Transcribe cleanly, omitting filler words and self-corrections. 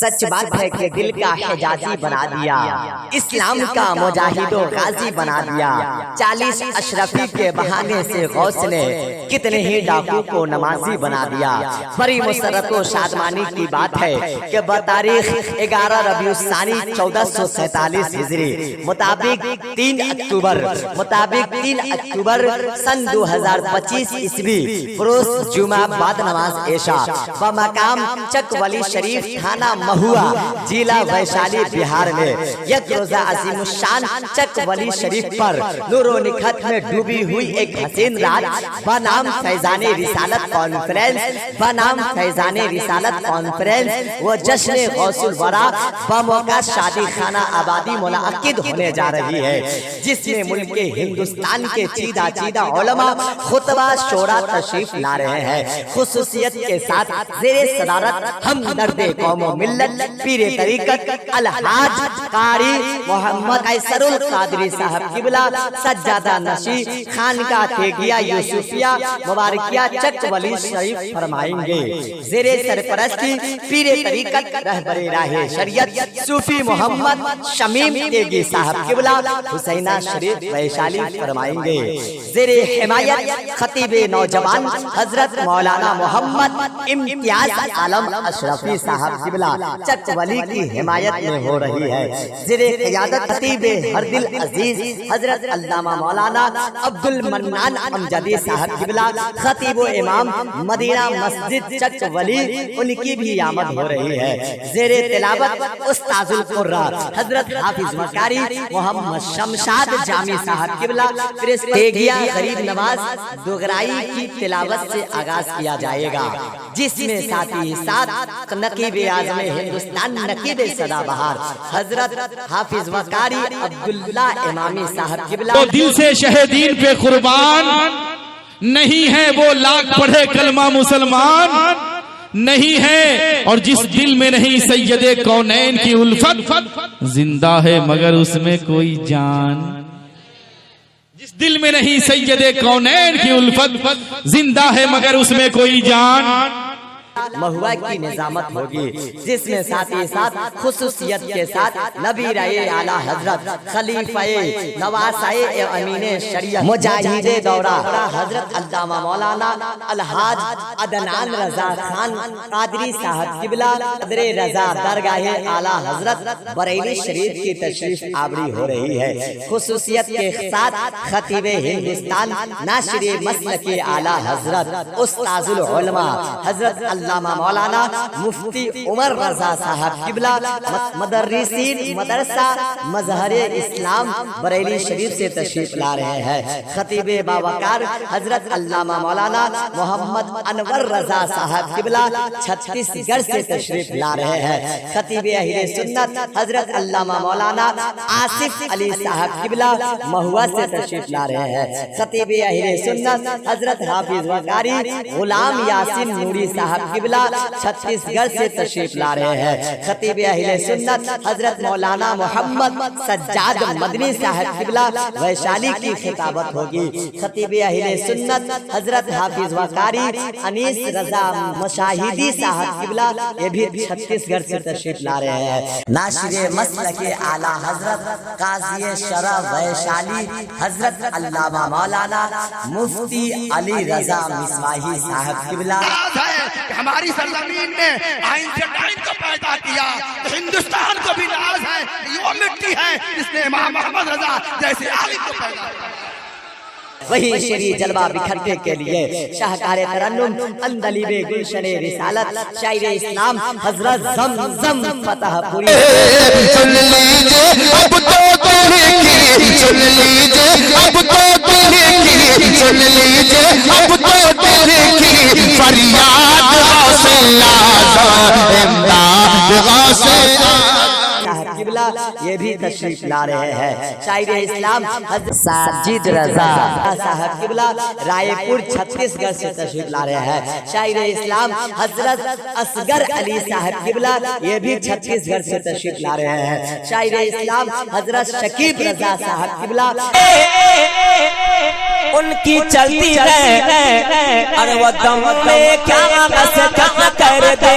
سچ بات ہے کہ دل کا حجازی بنا دیا، اسلام کا مجاہد و غازی بنا دیا۔ 40 اشرفی کے بہانے سے غوث نے کتنے ہی ڈاکو کو نمازی بنا دیا۔ بڑی مسرت و شادمانی کی بات ہے کہ بتاریخ 11 ربیع الثانی 1447 ہجری مطابق 3 اکتوبر سن 2025 عیسوی بروز جمعہ بعد نماز عشاء بمقام چک ولی شریف تھانہ مہوا ضلع ویشالی بہار میں یک روزہ عظیم الشان چک ولی شریف پر نور و نکھت میں ڈوبی ہوئی ایک حسین رات بنام فیضان رسالت کانفرنس و جشن غوث الورا بموقع شادی خانہ آبادی منعقد ہونے جا رہی ہے، جس میں ملک ہندوستان کے چیدہ علماء خطبہ شورا تشریف لا رہے ہیں۔ خصوصیت کے ساتھ زیر صدارت ہمدرد قوم و ملت پیر طریقت الحاج قاری محمد قیصر القادری صاحب قبلہ سجادہ نشی خانقاہ تیگیا یوسفیہ مبارکیہ چک ولی شریف فرمائیں گے۔ زیر سرپرستی پیر طریقت رہبر راہ شریعت صوفی محمد شمیم تیگی صاحب قبلہ حسینہ شریف ویشالی فرمائیں گے۔ زیر حمایت خطیب نوجوان حضرت مولانا محمد امتیاز عالم اشرفی صاحب قبلہ چک ولی کی حمایت میں ہو رہی ہے۔ زیر قیادت خطیب ہر دل عزیز حضرت علامہ مولانا عبد المنان امجدی صاحب قبلہ خطیب و امام مدینہ مسجد چک ولی، ان کی بھی آمد ہو رہی ہے۔ زیر تلاوت استاذ القرآ حضرت حافظ مکاری محمد شمشاد جامی صاحب قبلہ تیگیا غریب نواز دوگرائی کی تلاوت سے آغاز کیا جائے گا، جس میں ساتھی ساتھ نقیب اعظم ہندوستان نقیب سدا بہار حضرت حافظ مکاری عبداللہ امامی صاحب قبلہ تو دل سے شہیدین پہ قربان نہیں ہے، وہ لاکھ پڑھے کلمہ مسلمان نہیں ہے، اور جس دل میں نہیں سید کونین کی الفت زندہ ہے مگر اس میں کوئی جان، جس دل میں نہیں سید کونین کی الفت زندہ ہے مگر اس میں کوئی جان۔ مہوا کی نظامت ہوگی، جس میں ساتھی ساتھ خصوصیت کے ساتھ نبی رائے اعلیٰ حضرت خلیفہ نواسائے امین شریعت مجاہد دورہ حضرت علامہ مولانا الحاج عدنان رضا خان قادری صاحب قبلہ صدر رضا درگاہ اعلیٰ حضرت بریلی شریف کی تشریف آوری ہو رہی ہے۔ خصوصیت کے ساتھ خطیب ہندوستان ناشر مسلک اعلیٰ حضرت استاذ العلماء حضرت علامہ مولانا مفتی عمر رضا صاحب قبلہ مدرسین مدرسہ مظہر اسلام بریلی شریف سے تشریف لا رہے ہیں۔ خطیب باوقار حضرت علامہ مولانا محمد انور رضا صاحب قبلہ چھتیس گڑھ سے تشریف لا رہے ہیں۔ خطیب اہل سنت حضرت علامہ مولانا آصف علی صاحب قبلہ مہوا سے تشریف لا رہے ہیں۔ خطیب اہل سنت حضرت حافظ وقاری غلام یاسین نوری صاحب قبلہ چھتیس گڑھ سے تشریف لا رہے ہیں۔ خطیب اہل سنت حضرت مولانا محمد سجاد مدنی صاحب قبلہ ویشالی کی خطابت ہوگی۔ خطیب اہل سنت حضرت حافظ وقاری انیس رضا مشاہدی صاحب قبلہ یہ بھی چھتیس گڑھ سے تشریف لا رہے ہیں۔ ناشر مسلک اعلیٰ حضرت قاضی شرع ویشالی حضرت علامہ مولانا مفتی علی رضا مصباحی صاحب قبلہ ہماری سرزمین میں آئین سے ڈائن کو پیدا کیا، تو ہندوستان کو بھی ناز ہے، یہ وہ مٹی ہے جس نے امام محمد رضا جیسے عالم کو پیدا کیا۔ وہی شریع جلوہ بکھرنے کے لیے شاہکار ترنم اندلیب گلشن رسالت شاعر اسلام حضرت زمزم فتح پوری سن لیجئے اب تو دل کی، سن لیجئے اب تو دل کی، سن لیجئے اب تو دل کی فریاد غوث اعظم امداد غوث قبلہ یہ بھی تشریف لا رہے ہیں۔ شاعر اسلام حضرت ساجد رضا صاحب قبلہ رائے پور چھتیس گڑھ سے تشریف لا رہے ہیں۔ شاعر اسلام حضرت اصغر علی صاحب قبلہ یہ بھی چھتیس گڑھ سے تشریف لا رہے ہیں۔ شاعر اسلام حضرت شکیب رضا صاحب قبلہ ان کی چلتی ہے اور وہ دم میں کیا بس کیا کر دے